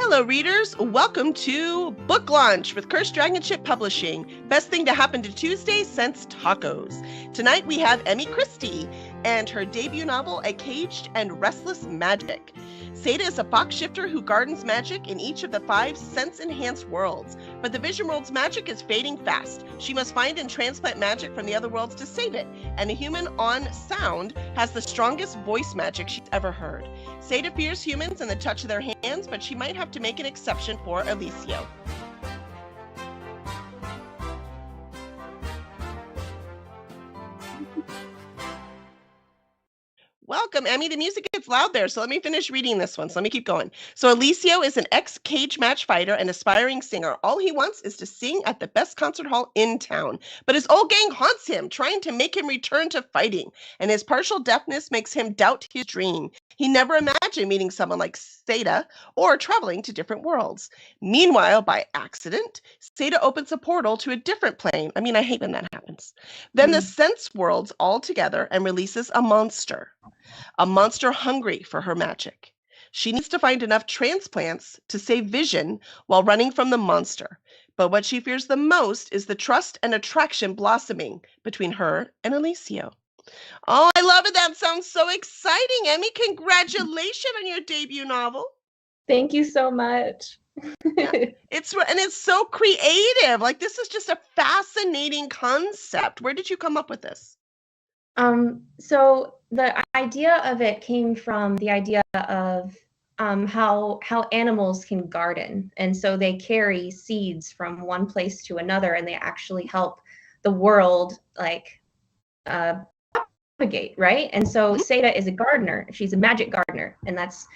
Hello, readers. Welcome to Book Launch with Cursed Dragon Ship Publishing. Best thing to happen to Tuesday since tacos. Tonight we have Emmy Christie and her debut novel, A Caged and Restless Magic. Seda is a fox shifter who gardens magic in each of the 5 sense-enhanced worlds, but the Vision World's magic is fading fast. She must find and transplant magic from the other worlds to save it, and a human on Sound has the strongest voice magic she's ever heard. Seda fears humans and the touch of their hands, but she might have to make an exception for Alicio. Welcome, Emmy. The music gets loud there, so let me finish reading this one. So let me keep going. So Alicio is an ex-cage match fighter and aspiring singer. All he wants is to sing at the best concert hall in town. But his old gang haunts him, trying to make him return to fighting. And his partial deafness makes him doubt his dream. He never imagined meeting someone like Seda or traveling to different worlds. Meanwhile, by accident, Seda opens a portal to a different plane. I mean, I hate when that happens. Then the sense worlds all together and releases a monster hungry for her magic. She needs to find enough transplants to save Vision while running from the monster. But what she fears the most is the trust and attraction blossoming between her and Alicio. Oh, I love it. That sounds so exciting, Emmy. Congratulations on your debut novel. Thank you so much. Yeah. It's so creative. Like, this is just a fascinating concept. Where did you come up with this? So the idea of it came from the idea of how animals can garden, and so they carry seeds from one place to another, and they actually help the world propagate, right? And so Seda is a gardener. She's a magic gardener, and that's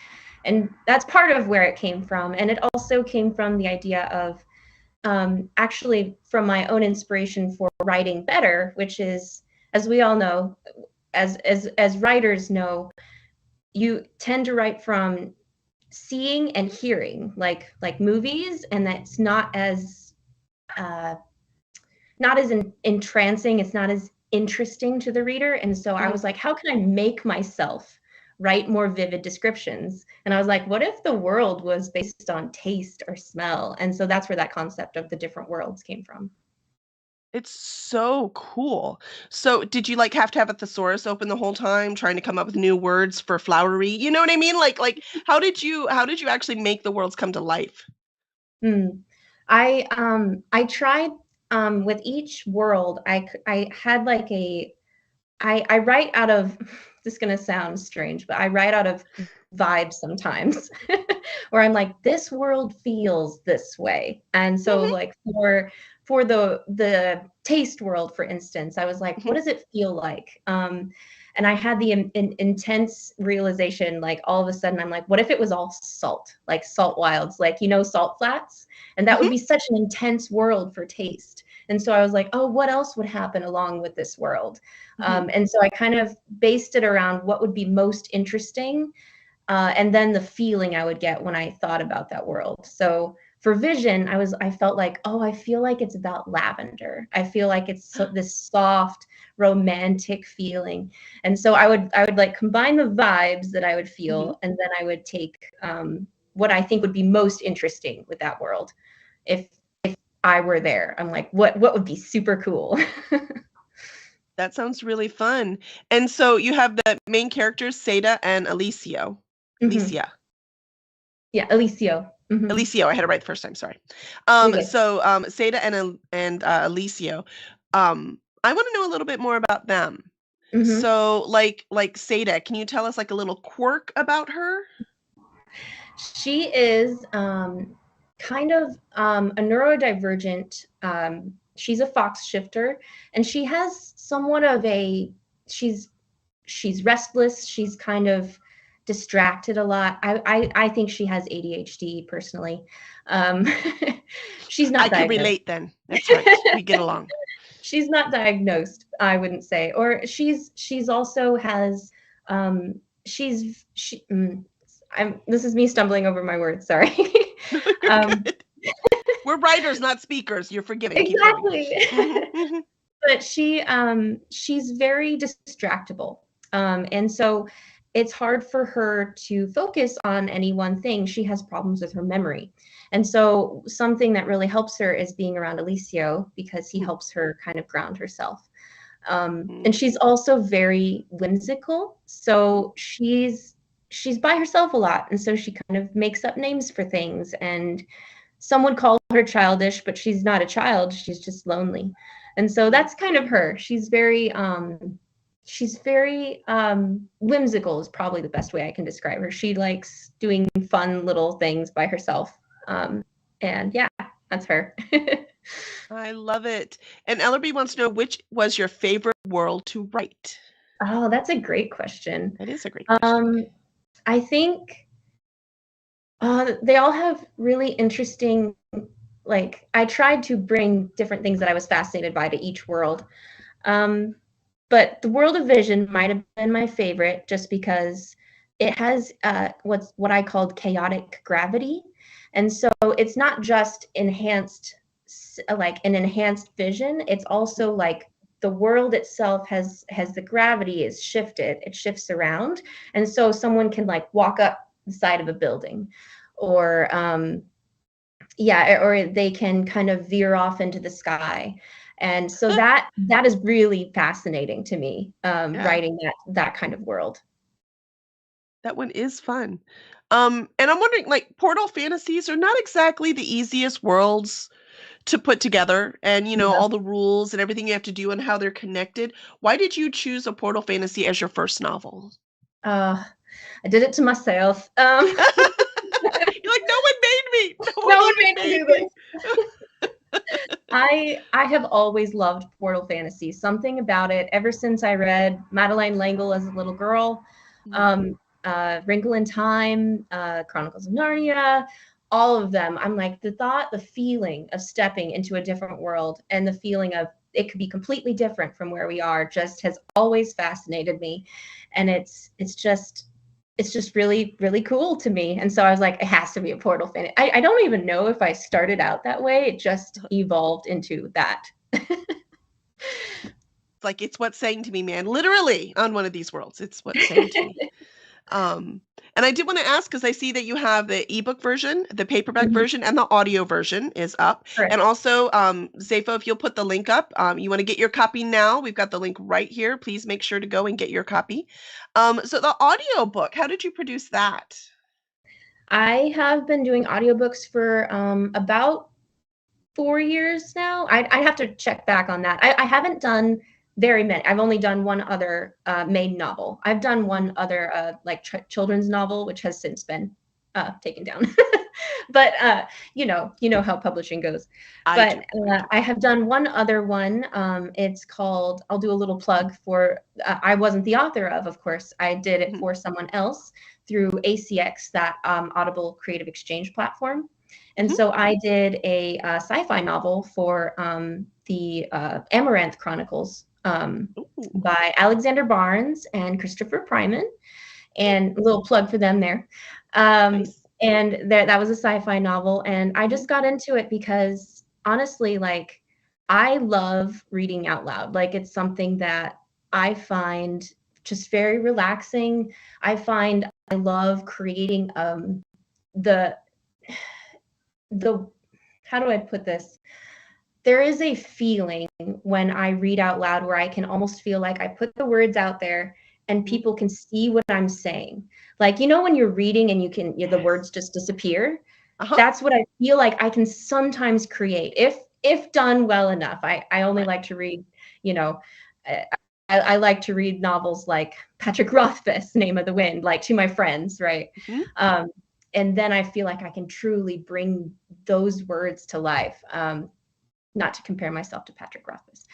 part of where it came from. And it also came from the idea of actually from my own inspiration for writing better, which is, as we all know, as writers know, you tend to write from seeing and hearing, like movies, and that's not as entrancing. It's not as interesting to the reader. And so I was like, how can I make myself write more vivid descriptions? And I was like, what if the world was based on taste or smell? And so that's where that concept of the different worlds came from. It's so cool. So did you have to have a thesaurus open the whole time trying to come up with new words for flowery? You know what I mean? Like how did you actually make the worlds come to life? I tried with each world. I had I write out of, this is going to sound strange, but I write out of vibes sometimes where I'm like, this world feels this way. And so for the taste world, for instance, I was like, what does it feel like? And I had the intense realization, like all of a sudden, I'm like, what if it was all salt, like salt wilds, salt flats? And that would be such an intense world for taste. And so I was like, oh, what else would happen along with this world? And so I kind of based it around what would be most interesting, and then the feeling I would get when I thought about that world. So for Vision, I felt like, oh, I feel like it's about lavender. I feel like it's this soft, romantic feeling. And so I would combine the vibes that I would feel, and then I would take what I think would be most interesting with that world. If I were there, I'm like, what would be super cool? That sounds really fun. And so you have the main characters, Seda and Alicio. Alicia. Yeah, Alicio. Alicio, I had it right the first time. Sorry. So Seda and Alicio. I want to know a little bit more about them. So like Seda, can you tell us a little quirk about her? She is kind of a neurodivergent. She's a fox shifter, and she has somewhat of she's restless. She's kind of distracted a lot. I think she has ADHD personally. She's not. I can relate then. That's right. We get along. She's not diagnosed, I wouldn't say. Or she's also has this is me stumbling over my words, sorry. We're writers, not speakers. You're forgiving. Exactly. But she's very distractible. And so it's hard for her to focus on any one thing. She has problems with her memory. And so something that really helps her is being around Alicio, because he helps her kind of ground herself. And she's also very whimsical. So she's by herself a lot. And so she kind of makes up names for things. And some would call her childish, but she's not a child. She's just lonely. And so that's kind of her. She's very whimsical is probably the best way I can describe her. She likes doing fun little things by herself. And yeah, that's her. I love it. And Ellerby wants to know, which was your favorite world to write? Oh, that's a great question. That is a great question. I think they all have really interesting, like, I tried to bring different things that I was fascinated by to each world. But the world of Vision might have been my favorite, just because it has what I called chaotic gravity. And so it's not just enhanced, like an enhanced vision. It's also like the world itself has the gravity is shifted. It shifts around. And so someone can like walk up the side of a building, or or they can kind of veer off into the sky. And so that is really fascinating to me, writing that kind of world. That one is fun. And I'm wondering, like, portal fantasies are not exactly the easiest worlds to put together, and all the rules and everything you have to do and how they're connected. Why did you choose a portal fantasy as your first novel? I did it to myself. You're like, no one made me. No one made me do this. I have always loved portal fantasy. Something about it, ever since I read Madeleine L'Engle as a little girl, Wrinkle in Time, Chronicles of Narnia, all of them. I'm like, the feeling of stepping into a different world, and the feeling of it could be completely different from where we are, just has always fascinated me. And it's just really, really cool to me. And so I was like, it has to be a portal fantasy. I don't even know if I started out that way. It just evolved into that. Like, it's what's saying to me, man, literally on one of these worlds. It's what's saying to me. And I did want to ask, because I see that you have the ebook version, the paperback version, and the audio version is up. Correct. And also, Zafo, if you'll put the link up, you want to get your copy now, we've got the link right here. Please make sure to go and get your copy. So the audio book, how did you produce that? I have been doing audiobooks for about 4 years now. I have to check back on that. I haven't done very many. I've only done one other main novel. I've done one other children's novel, which has since been taken down. But you know how publishing goes. I have done one other one. It's called, I'll do a little plug for, I wasn't the author of course. I did it for someone else through ACX, that Audible Creative Exchange platform. And so I did a sci-fi novel for the Amaranth Chronicles, by Alexander Barnes and Christopher Pryman, and a little plug for them there. Nice. And that was a sci-fi novel, and I just got into it because, honestly, like, I love reading out loud. Like, it's something that I find just very relaxing. I love creating the how do I put this? There is a feeling when I read out loud where I can almost feel like I put the words out there and people can see what I'm saying. Like, when you're reading and the words just disappear. That's what I feel like I can sometimes create if done well enough. I only like to read, I like to read novels like Patrick Rothfuss, Name of the Wind, like, to my friends, right? And then I feel like I can truly bring those words to life. Not to compare myself to Patrick Rothfuss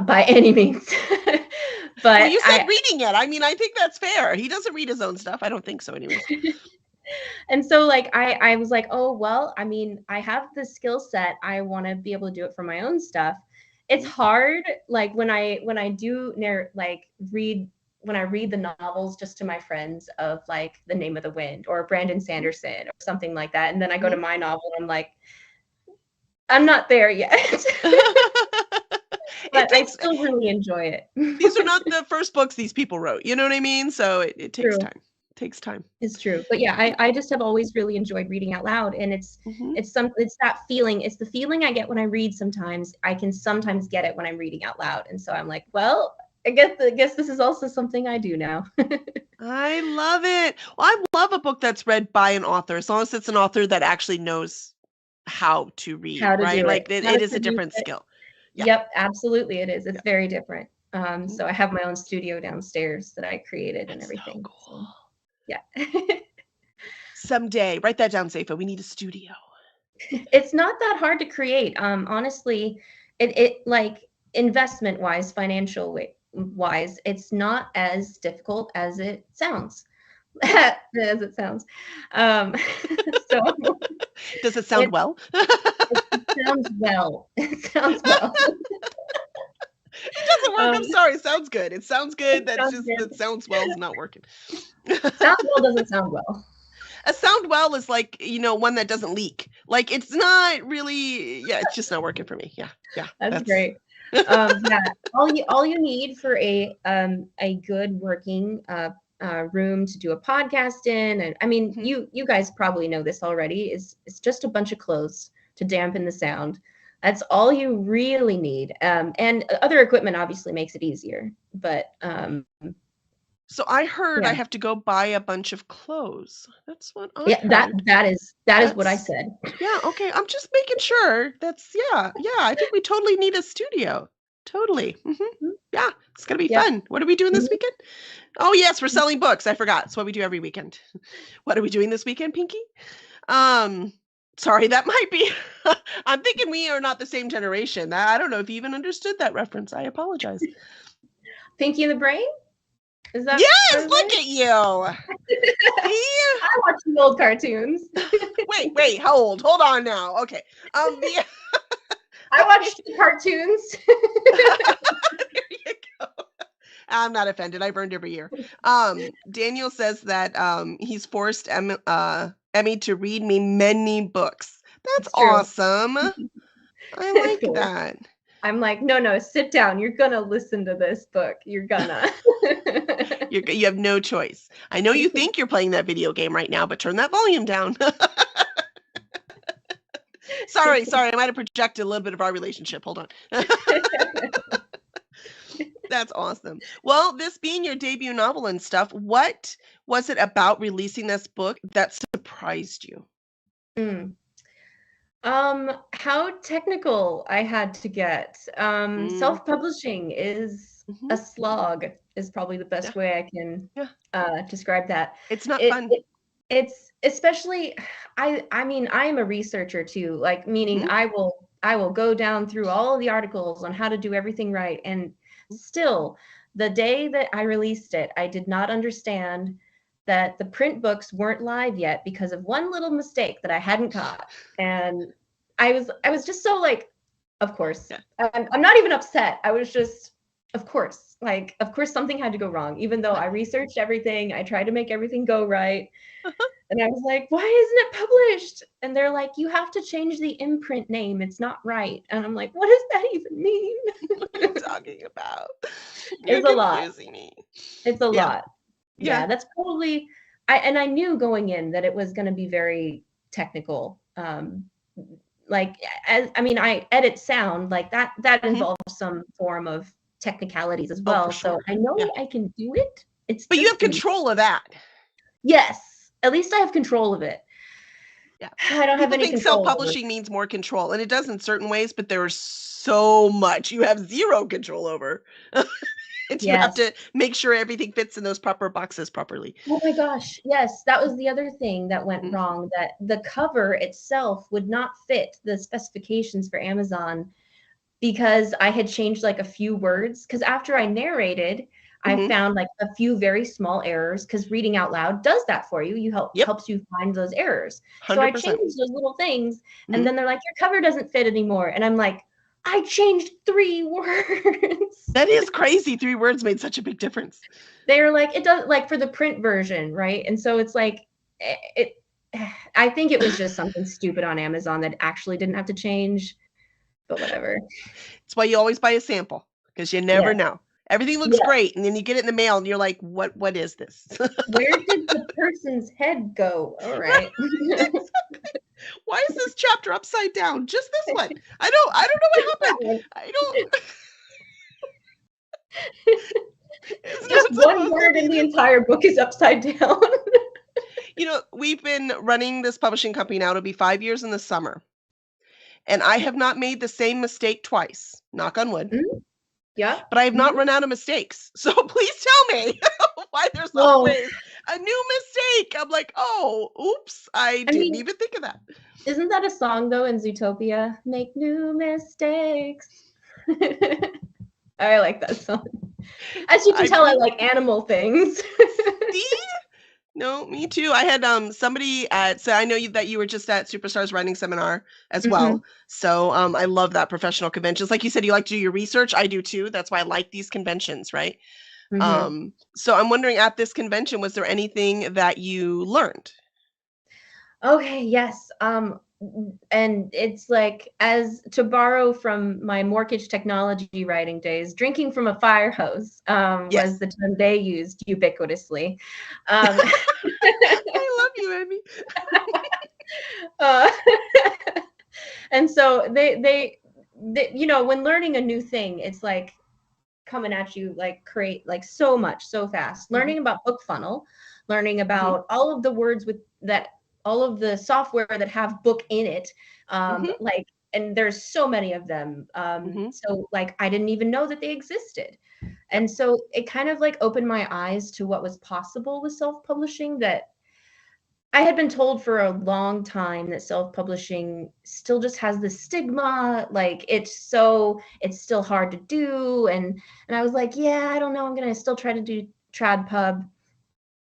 by any means. But well, you said reading it. I mean, I think that's fair. He doesn't read his own stuff. I don't think so anyway. And so, like, I was like, oh, well, I mean, I have the skill set. I want to be able to do it for my own stuff. It's hard, like, when I read the novels just to my friends of, like, The Name of the Wind or Brandon Sanderson or something like that. And then I go to my novel and I'm like, I'm not there yet. but I takes still really enjoy it. these are not the first books these people wrote. You know what I mean? So it takes True. time. Takes time. It's true. But yeah, I just have always really enjoyed reading out loud, and Hmm. it's that feeling. It's the feeling I get when I read sometimes. I can sometimes get it when I'm reading out loud. And so I'm like, well, I guess this is also something I do now. I love it. Well, I love a book that's read by an author, as long as it's an author that actually knows how to read, How to right? do it. Like it, How it to is a produce different it. skill. Yeah. Yep, absolutely it is. It's Yeah. very different. Mhm. So I have my own studio downstairs that I created and That's so everything. So cool. yeah. Someday, write that down, Safa. We need a studio. It's not that hard to create. Honestly, it like investment wise, wise, it's not as difficult as it sounds. As it sounds. Um, so Does it sound it well? it sounds well. It sounds well. It doesn't work. Um, I'm sorry. It sounds good. It sounds good. it That's sounds just good. that sounds well is not working. Sounds well doesn't sound well. A sound well is like, one that doesn't leak. Like it's not really, yeah, it's just not working for me. Yeah. Yeah. That's That's great. Yeah, all you need for a good working room to do a podcast in, and I mean Mhm. you guys probably know this already, is it's just a bunch of clothes to dampen the sound. That's all you really need. And other equipment obviously makes it easier, but So I heard I yeah, have to go buy a bunch of clothes. That's what I yeah, heard. that is what I That's said. Yeah, okay. I'm just making sure. That's yeah, yeah. I think we totally need a studio. Totally. Yeah, it's gonna be Yep. fun. What are we doing this Mhm. weekend? Oh yes, we're selling books. I forgot. It's what we do every weekend. What are we doing this weekend, Pinky? Um, sorry, that might be. I'm thinking we are not the same generation. I don't know if you even understood that reference. I apologize. Pinky and the Brain? Is that part Yes, of look it? at you. See? I watch the old cartoons. Wait, how old? Hold on now. Okay. The I watched the cartoons. there you go. I'm not offended. I've earned every year. Daniel says that he's forced Emmy to read me many books. That's It's true. awesome. I It's like cool. that. I'm like, no, sit down. You're gonna listen to this book. You're gonna. You have no choice. I know you think you're playing that video game right now, but turn that volume down. Sorry. I might have projected a little bit of our relationship. Hold on. That's awesome. Well, this being your debut novel and stuff, what was it about releasing this book that surprised you? Mm. How technical I had to get. Mm, Self-publishing is a mhm. slog, is probably the Yeah, best way I can yeah. describe that. It's not It, fun. it it's especially I mean I am a researcher too, like meaning Mhm, I will go down through all of the articles on how to do everything right, and mhm. still the day that I released it, I did not understand that the print books weren't live yet because of one little mistake that I hadn't caught. And I was just so like, of course. Yeah. I'm not even upset. I was just, of course, like, of course something had to go wrong, even though I researched everything. I tried to make everything go right. And I was like, why isn't it published? And they're like, you have to change the imprint name. It's not right. And I'm like, what does that even mean? What are you talking about? You're It's a lot. confusing me. It's a Yeah, lot. yeah. Yeah, that's probably I knew going in that it was gonna be very technical. Like, as I mean, I edit sound, like, that Mhm. involves some form of technicalities as Oh, for well, so sure. I Yeah. know I can do it. It's But you just have control of that. yes, at least I have control of it. Yeah. I don't have People any think control over self-publishing means more control, and it does in certain ways, but there is so much you have zero control over. And you have yes. to make sure everything fits in those proper boxes properly. Oh my gosh, yes, that was the other thing that went Mhm, wrong, that the cover itself would not fit the specifications for Amazon because I had changed like a few words. Because after I narrated, I mhm. found like a few very small errors. Because reading out loud does that for you. You Yep, helps you find those errors. So I 100%. changed those little things, and Mhm. then they're like, "Your cover doesn't fit anymore." And I'm like, "I changed 3 words." That is crazy, 3 words made such a big difference. They were like, "It does like for the print version, right?" And so it's like it I think it was just something stupid on Amazon that actually didn't have to change. but whatever. It's why you always buy a sample because you never Yeah. know. Everything looks Yeah. great, and then you get it in the mail, and you're like, "What is this?" Where did the person's head go? All right. Why is this chapter upside down? Just this one. I don't know what That happened. one. I don't. It's Just not one supposed to word in be the this. entire book is upside down. We've been running this publishing company now. It'll be 5 years in the summer, and I have not made the same mistake twice. Knock on wood. Mhm. Yeah. But I have not Mhm. run out of mistakes. So please tell me why there's Well, always a new mistake. I'm like, oh, oops, I I didn't mean, even think of that. isn't that a song though in Zootopia? Make new mistakes. I like that song. As you can I tell, I do. like animal things. See? No, me too. I had somebody so I know that you were just at Superstars writing seminar as Mhm. well. So I love that professional conventions. Like you said, you like to do your research. I do too. That's why I like these conventions, right? Mhm. So I'm wondering at this convention, was there anything that you learned? Okay, yes. And it's like, as to borrow from my mortgage technology writing days, drinking from a fire hose was Yes. the term they used ubiquitously. Um, I love you, Emmy. uh, and so they, when learning a new thing, it's like coming at you like create like so much so fast. Hmm. Learning about book funnel, learning Hmm. about all of the words with that, all of the software that have book in it, Hmm. like, and there's so many of them. Hmm. So like I didn't even know that they existed. Yep. And so it kind of like opened my eyes to what was possible with self-publishing, that I had been told for a long time that self-publishing still just has this stigma, like it's still hard to do, and I was like, yeah, I don't know, I'm gonna still try to do trad pub.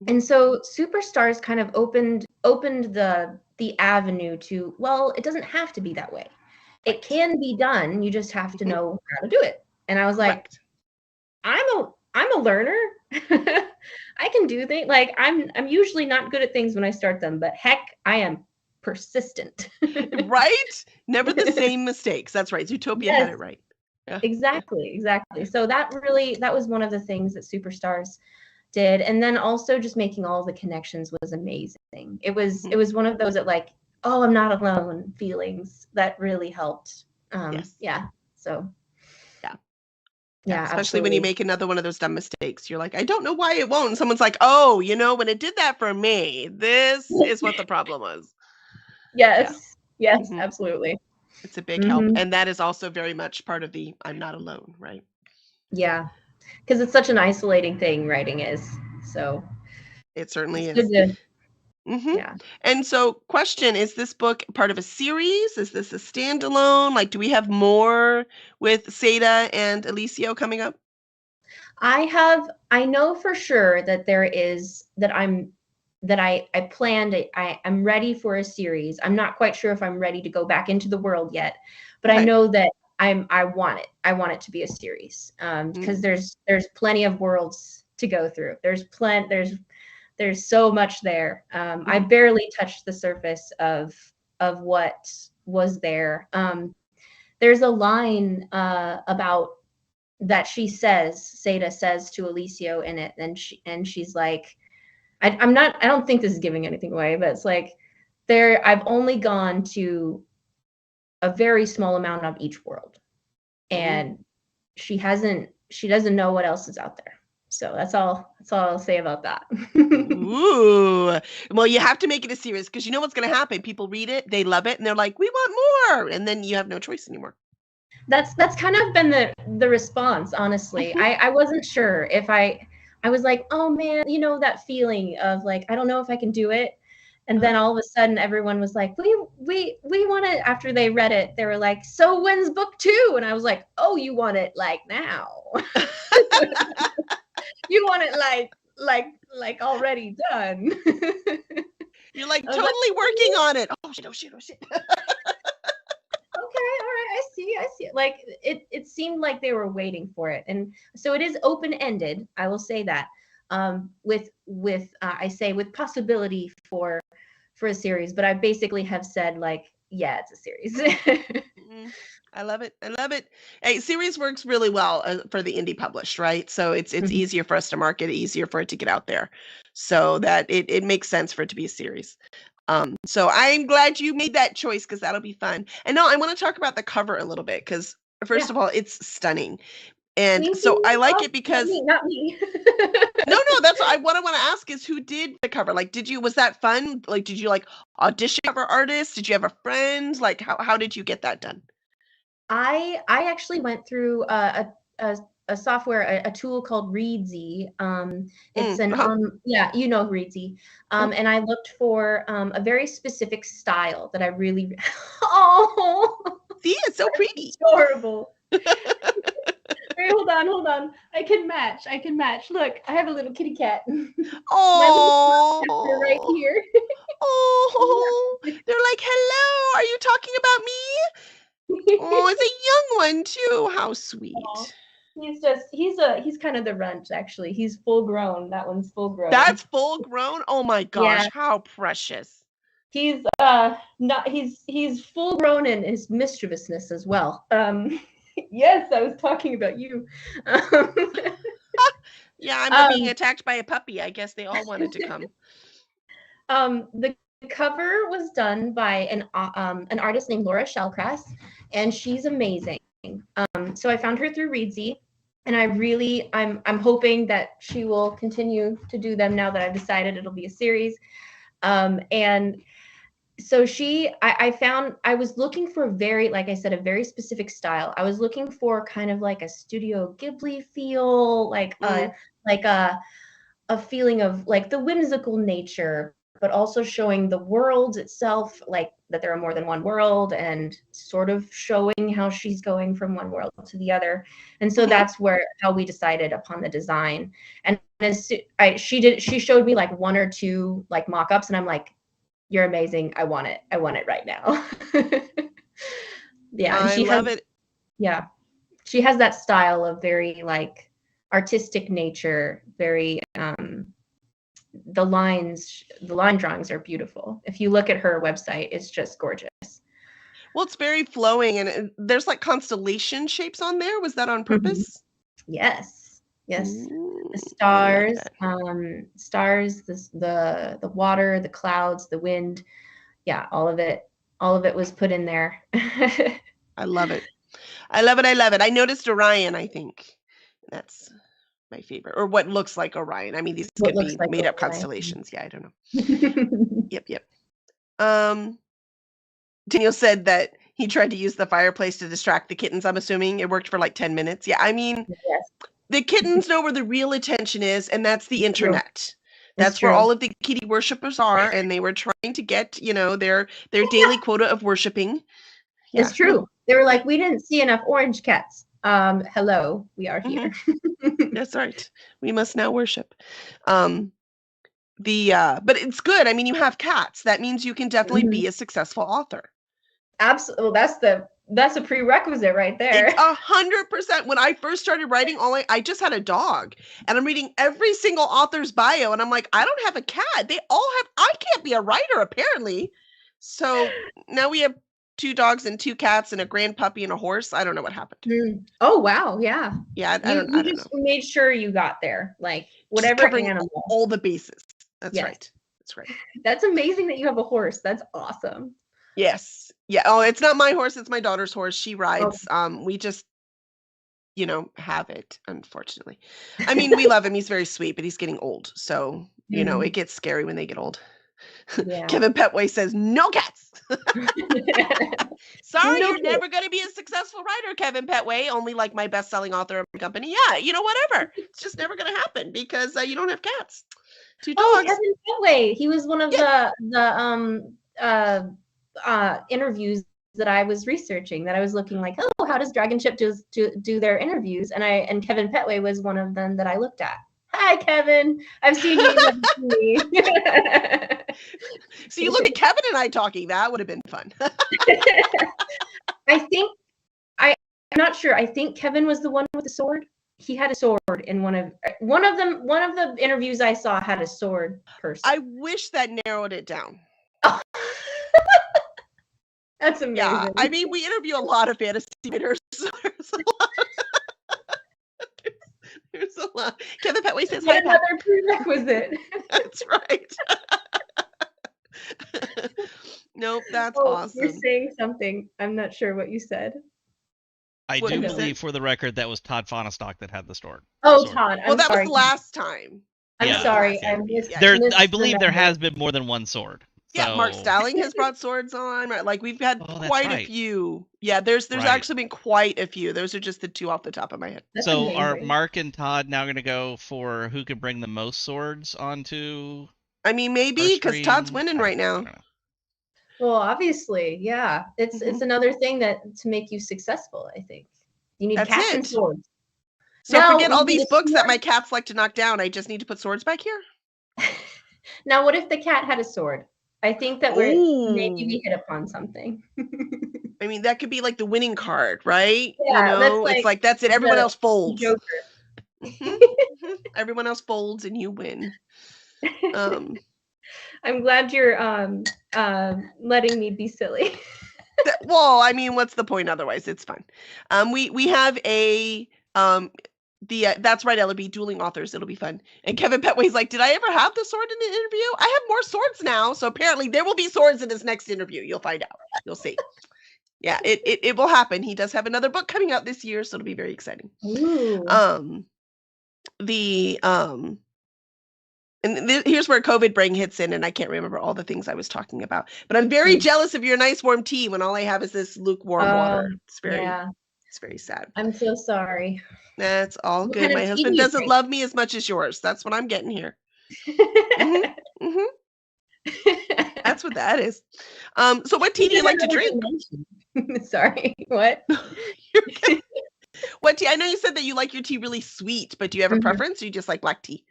Mhm. And so Superstars kind of opened the avenue to, well, it doesn't have to be that way. It Right. can be done, you just have to Mhm. know how to do it. And I was like, Correct. I'm a learner. I can do things. Like I'm usually not good at things when I start them, but heck, I am persistent. Right? Never the same mistakes. That's right. Zootopia had Yes, it right. Yeah. Yeah. exactly. So that was one of the things that Superstars did. And then also just making all the connections was amazing. It Mhm. was one of those that like, oh, I'm not alone feelings that really helped. Yes. Yeah. So Yeah. Yeah. yeah, Especially when you absolutely. make another one of those dumb mistakes. You're like, I don't know why it won't. And someone's like, oh, when it did that for me, this is what the problem was. Yeah. Yes. Yes, Hmm. absolutely. It's a big help. Hmm. And that is also very much part of the I'm not alone, right? Yeah. Because it's such an isolating thing, writing is. So It certainly it's good is. to, Hmm. yeah. And so, question, is this book part of a series? Is this a standalone? Like, do we have more with Seda and Alicio coming up? I know for sure that there is, that I planned it. I'm ready for a series. I'm not quite sure if I'm ready to go back into the world yet, but I Okay. know that I want it. I want it to be a series. Because Mm, there's plenty of worlds to go through. There's so much there. I mhm, barely touched the surface of what was there. There's a line about that Seda says to Alicio in it, and she's like, I don't think this is giving anything away, but it's like, I've only gone to a very small amount of each world, mm. and she doesn't know what else is out there. So that's all I'll say about that. Ooh. Well, you have to make it a series because you know what's going to happen. People read it, they love it, and they're like, "We want more," and then you have no choice anymore. That's kind of been the response, honestly. Mhm. I wasn't sure if I was like, oh man, that feeling of like, I don't know if I can do it. And Uh-huh. then all of a sudden everyone was like, we want it. After they read it, they were like, so when's book 2? And I was like, oh, you want it like now. You want it like already done. You're like I was like, totally working on it. Oh shit! Oh shit! Oh shit! okay, all right, I see it. Like it seemed like they were waiting for it. And so it is open-ended, I will say that. With I say with possibility for a series, but I basically have said like, yeah, it's a series. Mhm. I love it. I love it. Hey, series works really well for the indie published, right? So it's Mhm. easier for us to market, easier for it to get out there, so that it makes sense for it to be a series. So I'm glad you made that choice because that'll be fun. And now I want to talk about the cover a little bit because first Yeah. of all, it's stunning, and Thank so I you. like Oh, it not because me, not me. no, that's what I want to ask is who did the cover? Like, was that fun? Like, did you like audition cover artists? Did you have a friend? Like, how did you get that done? I actually went through a a software, a tool called Readsy. It's an Uh-huh. yeah, you know Readsy. Mhm. And I looked for a very specific style that I really oh, See, it's so pretty. adorable. Wait, hold on, hold on. I can match. I can match. Look, I have a little kitty cat. My little are right Oh, here. oh, they're like, hello, are you talking about me? Oh, it's a young one too. How Aw. sweet. He's kind of the runt actually. He's full grown. That one's full grown. That's full grown. Oh my Yeah, gosh, how precious. he's not he's full grown in his mischievousness as well. Yes, I was talking about you. Um, Yeah, I'm being um, attacked by a puppy. I guess they all wanted to come. the cover was done by an artist named Laura Shellcrass, and she's amazing. So I found her through Readsy, and I'm hoping that she will continue to do them now that I've decided it'll be a series. And so I found I was looking for very, like I said, a very specific style. I was looking for kind of like a Studio Ghibli feel, Mm, like a feeling of like the whimsical nature, but also showing the world itself, like that there are more than one world, and sort of showing how she's going from one world to the other. And so mhm. that's where how we decided upon the design. And she showed me like one or two like mock-ups, and I'm like, you're amazing. I want it. I want it right now. Yeah, and I love it. yeah, she has that style of very like artistic nature, very the line drawings are beautiful. If you look at her website, it's just gorgeous. Well, it's very flowing, and there's like constellation shapes on there. Was that on Mhm. purpose? Yes. Yes. The I like stars, that. the water, the clouds, the wind. Yeah, all of it was put in there. I love it. I love it. I love it. I noticed Orion, I think. That's my favorite, or what looks like Orion. I mean, these What could looks be like made up Orion. constellations. Yeah, I don't know. Yep, yep. Um, Daniel said that he tried to use the fireplace to distract the kittens. I'm assuming it worked for like 10 minutes. Yeah, I mean, Yes, the kittens know where the real attention is, and that's the it's true. internet. It's That's where true. all of the kitty worshippers are, and they were trying to get, their daily quota of worshiping. It's Yeah, no. true. They were Yeah. like, we didn't see enough orange cats. Hello, we are Hmm. here. That's right. We must now worship. Um, but it's good. I mean, you have cats. That means you can definitely Mhm. be a successful author. Absolutely. Well, that's a prerequisite right It's there. 100%. When I first started writing, I just had a dog, and I'm reading every single author's bio, and I'm like, I don't have a cat. They all have. I can't be a writer apparently. So now we have 2 dogs and 2 cats and a grand puppy and a horse. I don't know what happened. Mm. Oh wow, yeah. Yeah, I You don't. I you don't just know. made sure you got there. Like Just whatever covering animal. all the bases. That's Yes. right. That's right. That's amazing that you have a horse. That's awesome. Yes. Yeah. Oh, it's not my horse. It's my daughter's horse. She Oh. rides. We just have it, unfortunately. I mean, we love him. He's very sweet, but he's getting old. So, it Mm, gets scary when they get old. yeah. Kevin Petway says, no cats. Sorry, No you're kidding. never going to be a successful writer, Kevin Petway. Only like my best selling author of my company. Yeah, whatever. It's just never going to happen because you don't have cats. 2 Oh, dogs. Kevin Fenway. He was one of Yeah. the interviews that I was researching. That I was looking like, oh, how does Dragon Ship do their interviews? And Kevin Petway was one of them that I looked at. Hi, Kevin. I've seen you. You haven't seen me. So you look at Kevin and I talking. That would have been fun. I think I'm not sure. I think Kevin was the one with the sword. He had a sword in one of them. One of the interviews I saw had a sword person. I wish that narrowed it down. That's Yeah, amazing. I mean, we interview a lot of fantasy writers. So there's a lot. Kevin Petway says hi, Yet Pat. another prerequisite. That's right. Nope, that's Oh, you're awesome. saying something. I'm not sure what you said. I What do you said? believe, for the record, that was Todd Fahnestock that had the sword. Oh, Sword. Todd. Well, I'm that sorry. was last time. I'm Yeah. sorry. Yeah. I missed. Yeah. There, I believe there misremembered. has been more than one sword. Yeah, Mark So- Stalling has brought swords on. Right? Like we've had Oh, that's quite a right. few. Yeah, there's Right. actually been quite a few. Those are just the two off the top of my head. That's So are amazing. Mark and Todd now going to go for who can bring the most swords onto I mean, our maybe because Todd's stream? winning I right don't now. know. Well, obviously, yeah. It's Mhm. another thing that to make you successful, I think. You need That's cats and it. swords. So Now, forget all we need these a books that sword. my cats like to knock down. I just need to put swords back here. Now, what if the cat had a sword? I think that maybe Ooh. we hit upon something. I mean, that could be like the winning card, right? Yeah, that's it's like like that's it. Everyone the else folds. Joker. Mhm, mhm. Everyone else folds and you win. I'm glad you're letting me be silly. Well, I mean, what's the point otherwise? It's fun. We have a that's right, Ellaby, dueling authors. It'll be fun. And Kevin Petway's like, did I ever have the sword in an interview? I have more swords now, so apparently there will be swords in his next interview. You'll find out. You'll see. Yeah, it will happen. He does have another book coming out this year, so it'll be very exciting. Ooh. Here's where COVID brain hits in, and I can't remember all the things I was talking about. But I'm very jealous of your nice warm tea when all I have is this lukewarm water. It's very sad. I'm so sorry. That's all What good. kind of My tea husband do you doesn't drink? love me as much as yours. That's what I'm getting here. That's what that is. So what tea do you like to drink? Sorry, what? What tea? I know you said that you like your tea really sweet, but do you have a preference, or you just like black tea?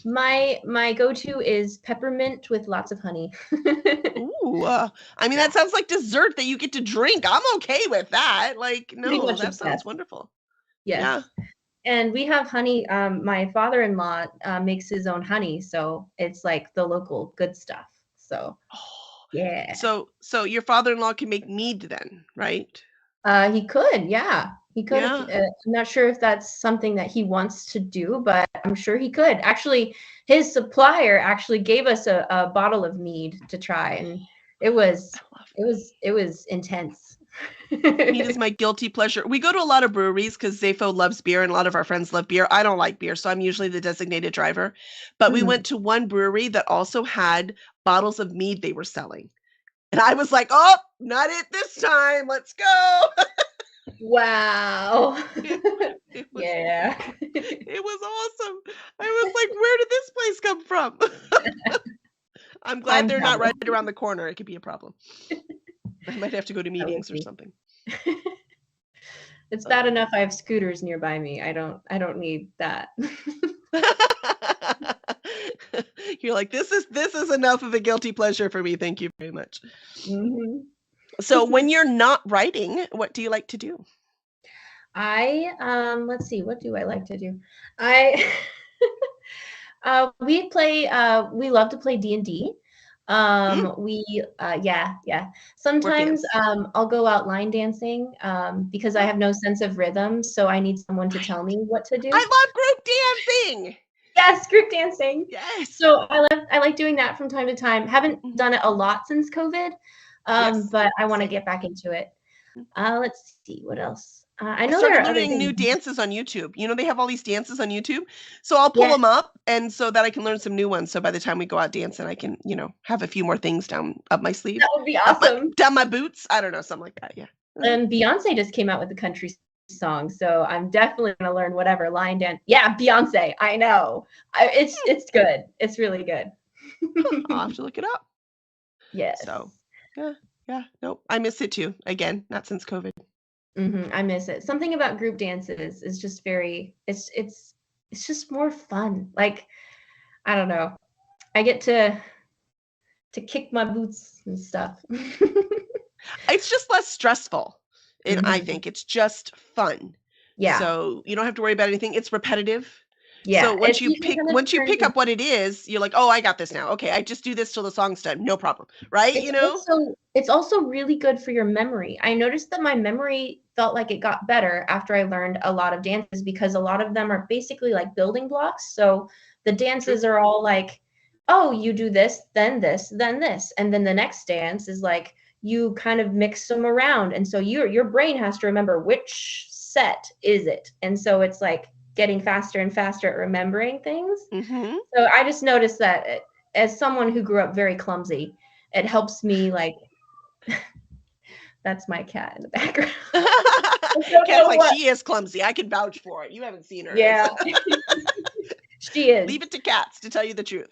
My go-to is peppermint with lots of honey. Ooh, I mean, that sounds like dessert that you get to drink. I'm okay with that. Like, Pretty no, much that sounds obsessed. wonderful. Yes. Yeah. And we have honey. My father-in-law makes his own honey, so it's like the local good stuff. So yeah. So your father-in-law can make mead then, right? He could, yeah. He could. Yeah. I'm not sure if that's something that he wants to do, but I'm sure he could. Actually, his supplier actually gave us a bottle of mead to try, and it was intense. Mead is my guilty pleasure. We go to a lot of breweries because Zafo loves beer and a lot of our friends love beer. I don't like beer, so I'm usually the designated driver. But we went to one brewery that also had bottles of mead they were selling. And I was like, oh, not it this time. Let's go. Wow. It was, Yeah. It was awesome. I was like, where did this place come from? I'm glad they're not right around the corner. It could be a problem. I might have to go to meetings or something. It's bad enough I have scooters nearby me. I don't need that. You're like, this is enough of a guilty pleasure for me. Thank you very much. Mm-hmm. So when you're not writing, what do you like to do? Let's see, what do I like to do? We love to play D&D. Yeah. Sometimes I'll go out line dancing because I have no sense of rhythm, so I need someone to tell me what to do. I love group dancing. Yes, group dancing. Yes. So I like doing that from time to time. Haven't done it a lot since COVID, but I want to get back into it. Let's see what else. I know there are learning new dances on YouTube. You know, they have all these dances on YouTube. So I'll pull them up, and so that I can learn some new ones. So by the time we go out dancing, I can, have a few more things down up my sleeve. That would be awesome. Down my boots. I don't know, something like that. Yeah. And Beyonce just came out with a country song, so I'm definitely gonna learn whatever line dance. Yeah, Beyonce. I know. It's good. It's really good. I'll have to look it up. Yes. So yeah. Nope. I miss it too. Again, not since COVID. I miss it. Something about group dances is just it's just more fun. Like, I don't know. I get to kick my boots and stuff. It's just less stressful. And I think it's just fun. Yeah. So you don't have to worry about anything. It's repetitive. Yeah. So once It you even kind of pick turns up what it is, you're like, oh, I got this now. Okay, I just do this till the song's done. No problem. Right? it's also really good for your memory. I noticed that my memory felt like it got better after I learned a lot of dances because a lot of them are basically like building blocks. So the dances are all like, oh, you do this, then this, then this, and then the next dance is like you kind of mix them around, and so your brain has to remember which set is it, and so it's like getting faster and faster at remembering things. Mm-hmm. So I just noticed that as someone who grew up very clumsy, it helps me like that's my cat in the background. Cat's like, she is clumsy. I can vouch for it. You haven't seen her. Yeah. She is. Leave it to cats to tell you the truth.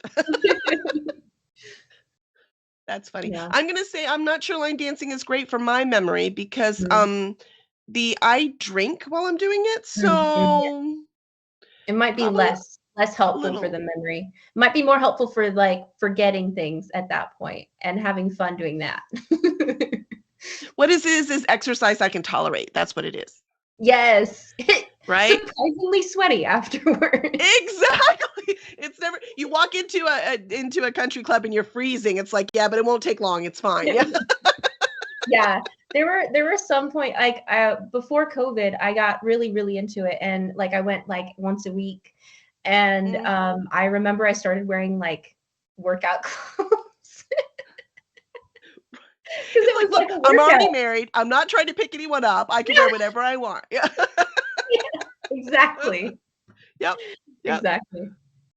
That's funny. Yeah. I'm gonna say I'm not sure line dancing is great for my memory because I drink while I'm doing it, so it might be probably less helpful for little. the memory. It might be more helpful for like forgetting things at that point and having fun doing that. What is exercise I can tolerate. That's what it is. Yes. Right? Surprisingly sweaty afterwards. Exactly. It's never you walk into a country club and you're freezing. It's like, yeah, but it won't take long. It's fine. Yeah. Yeah. There were some point like before COVID, I got really into it, and like I went like once a week, and I remember I started wearing like workout clothes. Because it was like I'm already married. I'm not trying to pick anyone up. I can wear whatever I want. Yeah. Yeah, exactly. Yep. Exactly.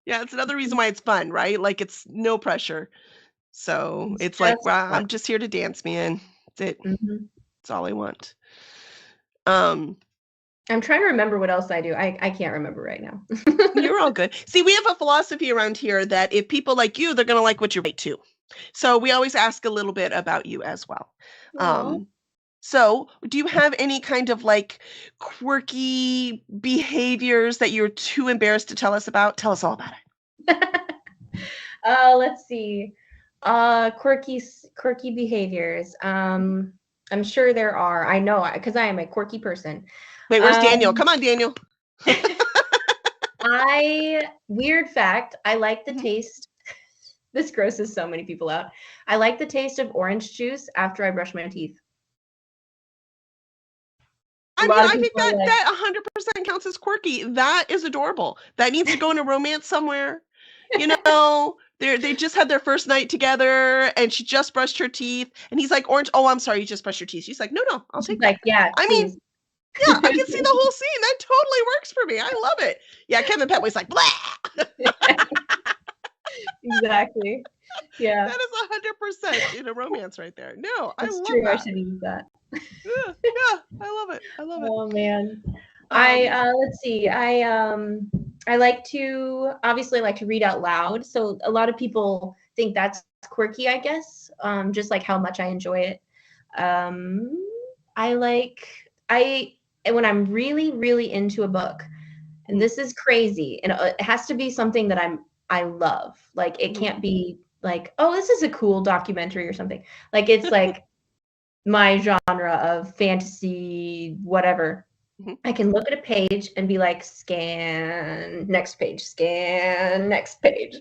Yeah, it's another reason why it's fun, right? Like it's no pressure. So it's like, well, I'm just here to dance, man. That's it. That's all I want. I'm trying to remember what else I do. I can't remember right now. You're all good. See, we have a philosophy around here that if people like you, they're going to like what you write too. So we always ask a little bit about you as well. So do you have any kind of like quirky behaviors that you're too embarrassed to tell us about? Tell us all about it. Let's see. Quirky behaviors. I'm sure there are. I know because I am a quirky person. Wait, where's Daniel? Come on, Daniel. Weird fact, I like the taste. This grosses so many people out. I like the taste of orange juice after I brush my teeth. I mean, I think that 100% counts as quirky. That is adorable. That needs to go in a romance somewhere. You know, they just had their first night together, and she just brushed her teeth, and he's like, "Orange, oh, I'm sorry, you just brushed your teeth." She's like, "No, I'll take that." Yeah. I mean, yeah, I can see the whole scene. That totally works for me. I love it. Yeah, Kevin Petway's like, blah. Exactly. Yeah. That is 100% in a romance right there. No, I love true. that. I should use that. Yeah, I love it. Oh man. Let's see. I like to obviously like to read out loud. So a lot of people think that's quirky, I guess. Just like how much I enjoy it. When I'm really into a book, and this is crazy, and it has to be something that I love. Like it can't be like, oh, this is a cool documentary or something. Like it's like my genre of fantasy, whatever. I can look at a page and be like, scan, next page, scan, next page.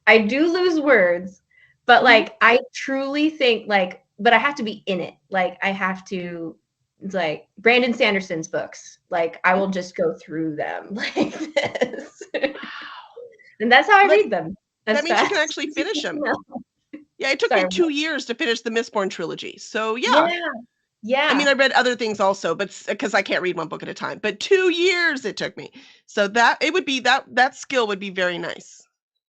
I do lose words, but like I truly think like, but I have to be in it. Like I have to, it's like Brandon Sanderson's books. Like I will just go through them like this. And that's how I read them. That means you can actually finish them. Yeah, it took me 2 years to finish the Mistborn trilogy. So yeah. I mean, I read other things also, but because I can't read one book at a time. But 2 years it took me. So that skill would be very nice.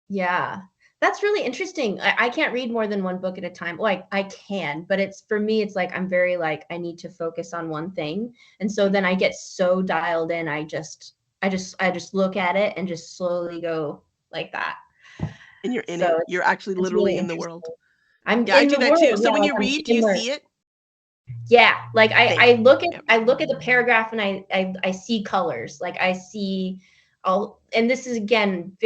Yeah, that's really interesting. I can't read more than one book at a time. Like I can, but for me, it's like I'm very like I need to focus on one thing, and so then I get so dialed in. I just look at it and just slowly go like that. And you're in it. You're actually literally really in the world. I do that too. So when you read, do you see it? Yeah, like I look at the paragraph and I see colors. Like I see all, and this is again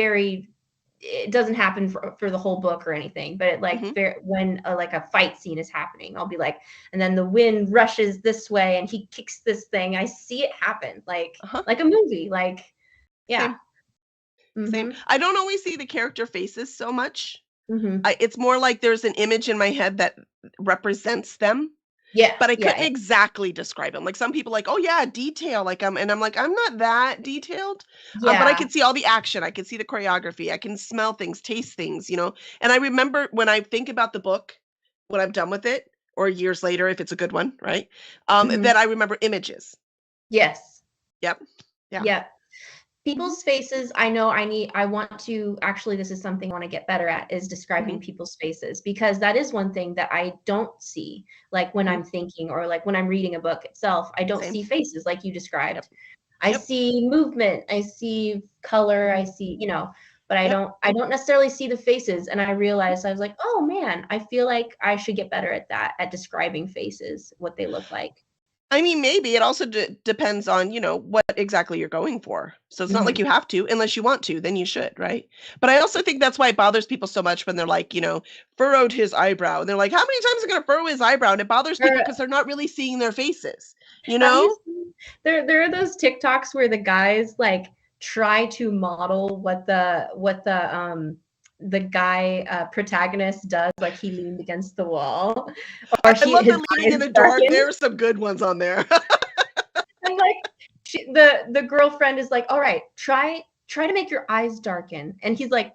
it doesn't happen for the whole book or anything, but it like when like a fight scene is happening, I'll be like, and then the wind rushes this way and he kicks this thing. I see it happen like a movie. Like yeah. Same. Mhm. I don't always see the character faces so much. Mhm. It's more like there's an image in my head that represents them, Yeah. but I Yeah. couldn't exactly describe them. Like some people like, "Oh yeah, detail." Like and I'm like, "I'm not that detailed." But I Yeah. can see all the action. I can see the choreography. I can smell things, taste things, you know. And I remember when I think about the book, when I'm done with it, or years later if it's a good one, right? Mhm. That I remember images. Yes. Yep. Yeah. Yeah. Mhm. People's faces, I want to actually, this is something I want to get better at, is describing Mhm. people's faces, because that is one thing that I don't see, like when Mhm. I'm thinking or like when I'm reading a book itself. I don't Same. see faces like you described. Yep. I Yep. see movement, I see color, I see, but I Yep. don't necessarily see the faces. And I realized, I was like, oh man, I feel like I should get better at that, at describing faces, what they look like. I mean, maybe it also depends on, what exactly you're going for. So it's not like Mhm. you have to, unless you want to, then you should, right? But I also think that's why it bothers people so much when they're like, furrowed his eyebrow. And they're like, how many times are going to furrow his eyebrow? And it bothers people Or because they're not really seeing their faces, you have you know? seen, there are those TikToks where the guys like try to model what the guy protagonist does, like he leaned against the wall or I love his the leaning in eyes the dark. darkened. There are some good ones on there. And like the girlfriend is like, all right, try to make your eyes darken. And he's like,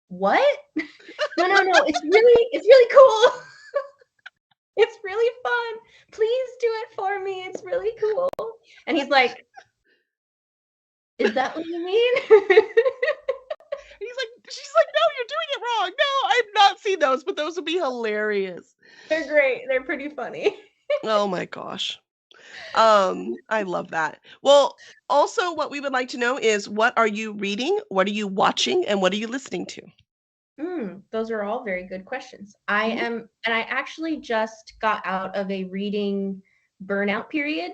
what? No, it's really cool. It's really fun. Please do it for me. It's really cool. And he's like, is that what you mean? She's like, no, you're doing it wrong. No, I've not seen those, but those would be hilarious. They're great. They're pretty funny. Oh my gosh. I love that. Well, also what we would like to know is what are you reading? What are you watching? And what are you listening to? Those are all very good questions. I Mhm. am, and I actually just got out of a reading burnout period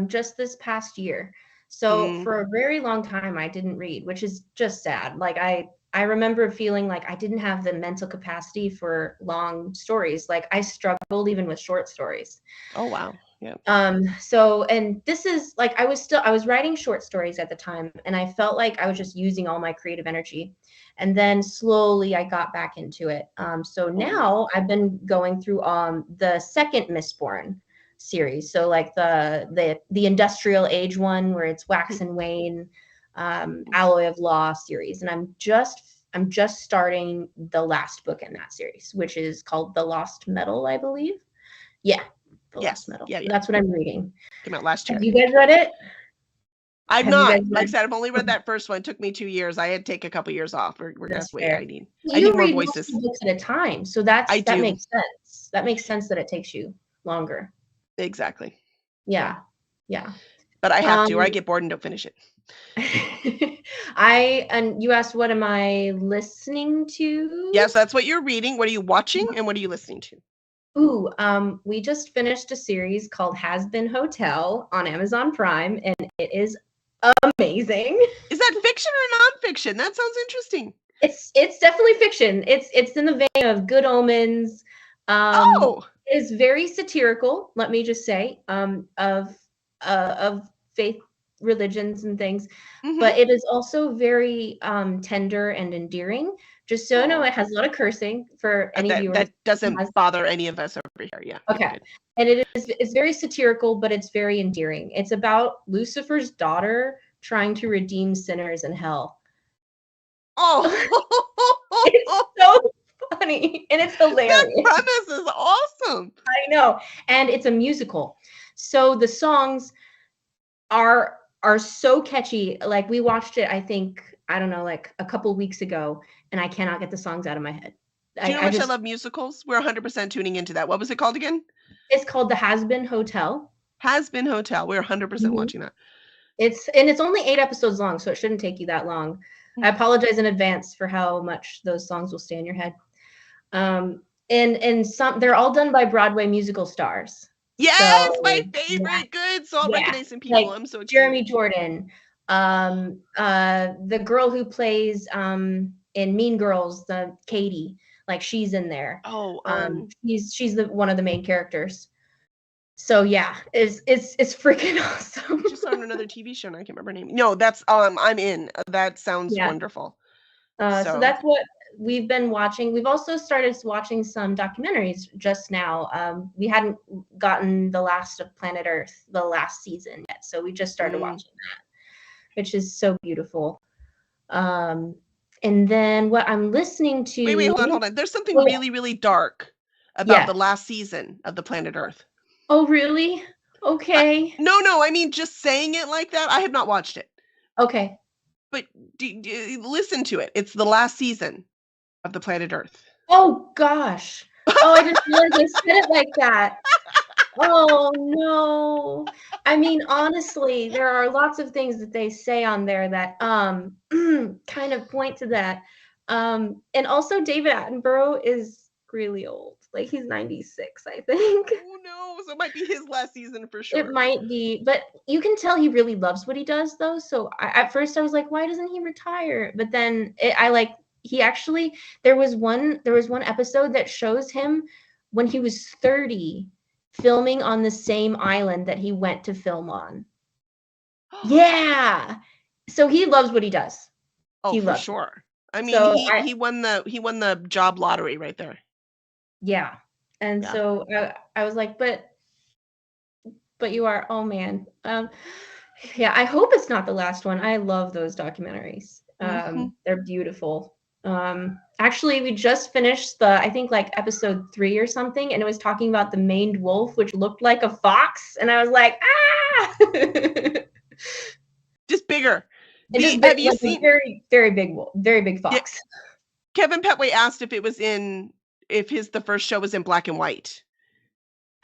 just this past year. So Mm. for a very long time, I didn't read, which is just sad. Like I remember feeling like I didn't have the mental capacity for long stories. Like I struggled even with short stories. Oh wow. Yeah. So, and this is like, I was writing short stories at the time, and I felt like I was just using all my creative energy. And then slowly I got back into it. So Mm. now I've been going through the second Mistborn series. So like the industrial age one where it's Wax and Wayne, Alloy of Law series. And I'm just starting the last book in that series, which is called The Lost Metal, I believe. Yeah, The Lost Yes. Metal. Yeah, So yeah. that's what I'm reading. Came out last year, Have I you think. guys read it? I've Have you not. guys Like I read? said, I've only read Okay, that first one. It took me 2 years. I had to take a couple years off. We're gonna have that's to wait. fair. I You need more read voices. multiple books at a time, so I that do. makes sense. That makes sense that it takes you longer. Exactly. Yeah. Yeah, yeah. But I have to, or I Um, get bored and don't finish it. and you asked what am I listening to? Yes, that's what you're reading. What are you watching and what are you listening to? Ooh, we just finished a series called Has Been Hotel on Amazon Prime, and it is amazing. Is that fiction or nonfiction? That sounds interesting. It's definitely fiction. It's in the vein of Good Omens. Oh. It is very satirical, let me just say, of faith religions and things, Mm-hmm. but it is also very tender and endearing. Just so you know, Oh. it has a lot of cursing for any viewers. That doesn't bother any of us over here. Yeah. Yeah, Okay. good. And it's very satirical, but it's very endearing. It's about Lucifer's daughter trying to redeem sinners in hell. It's Oh. so funny and it's That hilarious. premise is awesome. I know. And it's a musical. So the songs are so catchy. Like we watched it, I think, I don't know, like a couple weeks ago, and I cannot get the songs out of my head. Do you know I how much I just love musicals? We're 100% tuning into that. What was it called again? It's called The Has Been Hotel. Has Been Hotel. We're 100% Mhm. watching that. It's only 8 episodes long, so it shouldn't take you that long. I Mm. apologize in advance for how much those songs will stay in your head. And some they're all done by Broadway musical stars. Yes, So my yeah, favorite. Good. So I'll yeah. recognize some Like people. I'm so Jeremy excited. Jordan, the girl who plays in Mean Girls, the Katie, like she's in there. Oh, She's one of the main characters. So yeah, it's freaking awesome. Just on another TV show, and I can't remember her name. No, that's I'm in. That sounds Yeah. wonderful. So that's what we've been watching. We've also started watching some documentaries just now. We hadn't gotten The Last of Planet Earth, the last season yet, so we just started watching that, which is so beautiful. And then what I'm listening to. Wait, hold on. There's something Oh, yeah. really, really dark about Yeah. the last season of the Planet Earth. Oh, really? Okay. No, I mean, just saying it like that. I have not watched it, Okay. but listen to it. It's the last season of the Planet Earth. Oh gosh. Oh, I just realized I said it like that. Oh no. I mean, honestly, there are lots of things that they say on there that kind of point to that. And also David Attenborough is really old. Like he's 96, I think. Oh no, so it might be his last season for sure. It might be, but you can tell he really loves what he does though. So at first I was like, why doesn't he retire? But then there was one episode that shows him when he was 30 filming on the same island that he went to film on. Yeah. So he loves what he does. Oh, for sure. I mean, so he won the job lottery right there. Yeah. And so I was like, but you are, oh man. Yeah, I hope it's not the last one. I love those documentaries. They're beautiful. Actually, we just finished I think like episode 3 or something, and it was talking about the maned wolf, which looked like a fox, and I was like, ah! Just bigger. Have you seen very, very big wolf, very big fox? Yeah. Kevin Petway asked if the first show was in black and white.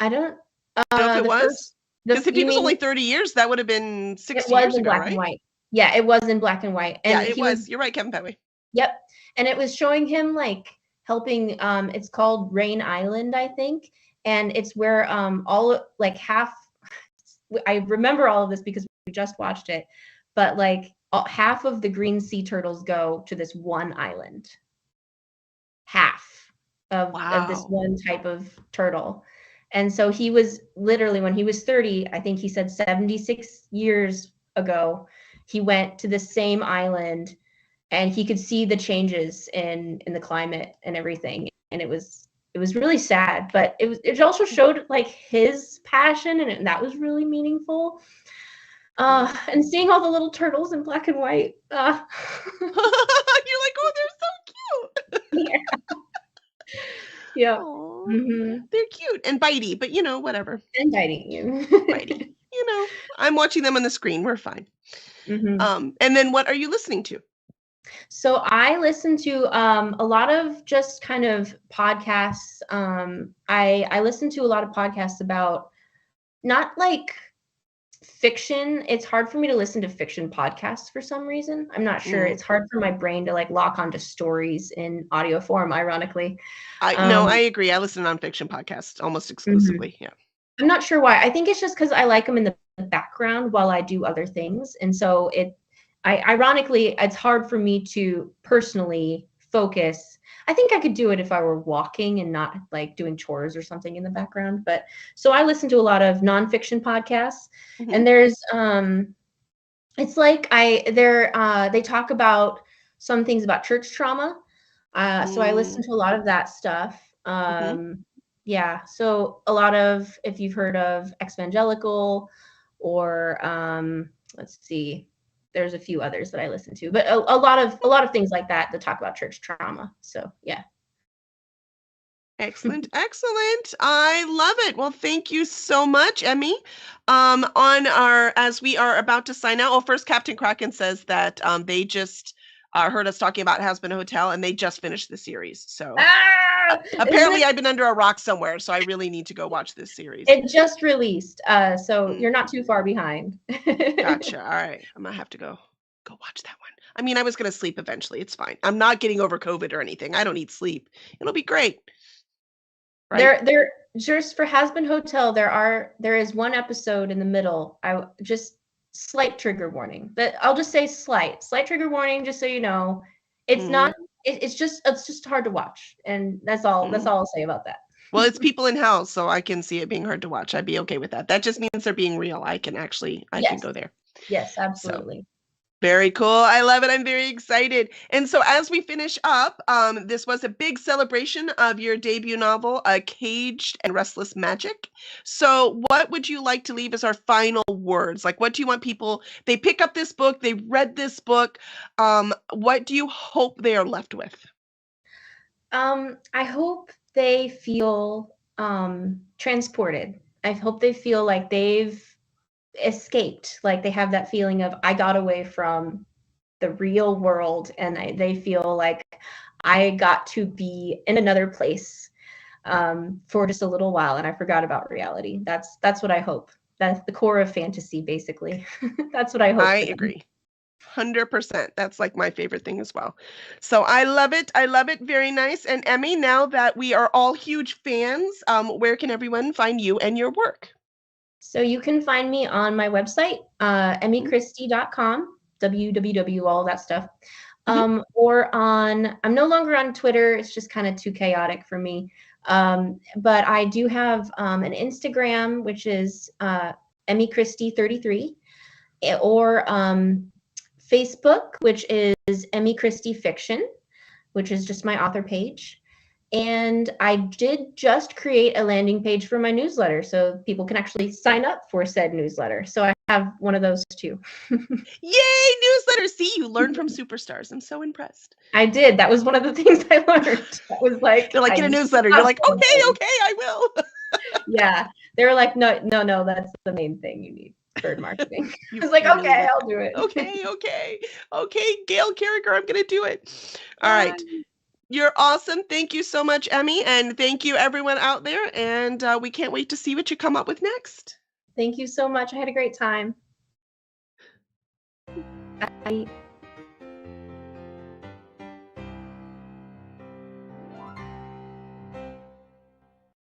I don't know if it was. Because if he was only 30 years, that would have been 60 years ago, right? It was in black and white. Yeah, it was in black and white. And yeah, it was. You're right, Kevin Petway. Yep. And it was showing him like helping, it's called Rain Island, I think. And it's where I remember all of this because we just watched it, but like half of the green sea turtles go to this one island. Half of this one type of turtle. And so he was literally, when he was 30, I think he said 76 years ago, he went to the same island and he could see the changes in the climate and everything. And it was really sad, but it also showed like his passion, and that was really meaningful. And seeing all the little turtles in black and white. You're like, oh, they're so cute. Yeah. Yeah. Mm-hmm. They're cute and bitey, but whatever. And biting you. Bitey. I'm watching them on the screen. We're fine. Mm-hmm. And then what are you listening to? So I listen to a lot of just kind of podcasts. I listen to a lot of podcasts about not like fiction. It's hard for me to listen to fiction podcasts for some reason. I'm not sure. It's hard for my brain to like lock onto stories in audio form, ironically. I agree. I listen to nonfiction podcasts almost exclusively. Yeah. I'm not sure why. I think it's just because I like them in the background while I do other things. And so ironically, it's hard for me to personally focus. I think I could do it if I were walking and not like doing chores or something in the background. But so I listen to a lot of nonfiction podcasts, and there's it's like they talk about some things about church trauma. So I listen to a lot of that stuff. Yeah. So a lot of, if you've heard of Exvangelical or let's see, there's a few others that I listen to, but a lot of things like that talk about church trauma. So yeah. Excellent. I love it. Well, thank you so much, Emmy. As we are about to sign out, first Captain Kraken says that they just heard us talking about Hazbin Hotel, and they just finished the series. So apparently I've been under a rock somewhere, so I really need to go watch this series. It just released, so you're not too far behind. Gotcha. All right. I'm going to have to go watch that one. I mean, I was going to sleep eventually. It's fine. I'm not getting over COVID or anything. I don't need sleep. It'll be great. Right? There just for Hazbin Hotel, there is one episode in the middle. Slight trigger warning. But I'll just say slight trigger warning, just so you know. It's not. It's just hard to watch, and that's all. That's all I'll say about that. Well, it's people in hell, so I can see it being hard to watch. I'd be okay with that. That just means they're being real. I can Yes. go there. Yes, absolutely. Very cool. I love it. I'm very excited. And so as we finish up, this was a big celebration of your debut novel, Caged and Restless Magic. So what would you like to leave as our final words? Like, what do you want people, they pick up this book, they read this book. What do you hope they are left with? I hope they feel transported. I hope they feel like they've escaped, like they have that feeling of I got away from the real world, and they feel like I got to be in another place for just a little while, and I forgot about reality. That's what I hope. That's the core of fantasy, basically. That's what I hope. I agree. 100%. That's like my favorite thing as well. So I love it. I love it. Very nice. And Emmy, now that we are all huge fans, where can everyone find you and your work? So you can find me on my website, emmychristie.com, www, all that stuff. Or I'm no longer on Twitter. It's just kind of too chaotic for me. But I do have an Instagram, which is emmychristie33, or Facebook, which is Emmy Christie Fiction, which is just my author page. And I did just create a landing page for my newsletter, so people can actually sign up for said newsletter. So I have one of those too. Yay, newsletter. See, you learn from superstars. I'm so impressed. I did. That was one of the things I learned. That was like, they're like, get a newsletter. You're like, okay, I will. Yeah. They were like, no, that's the main thing you need for marketing. I was like, really okay, I'll do it. Okay. Gail Carriger, I'm going to do it. All right. You're awesome. Thank you so much, Emmy. And thank you, everyone out there. And we can't wait to see what you come up with next. Thank you so much. I had a great time. Bye.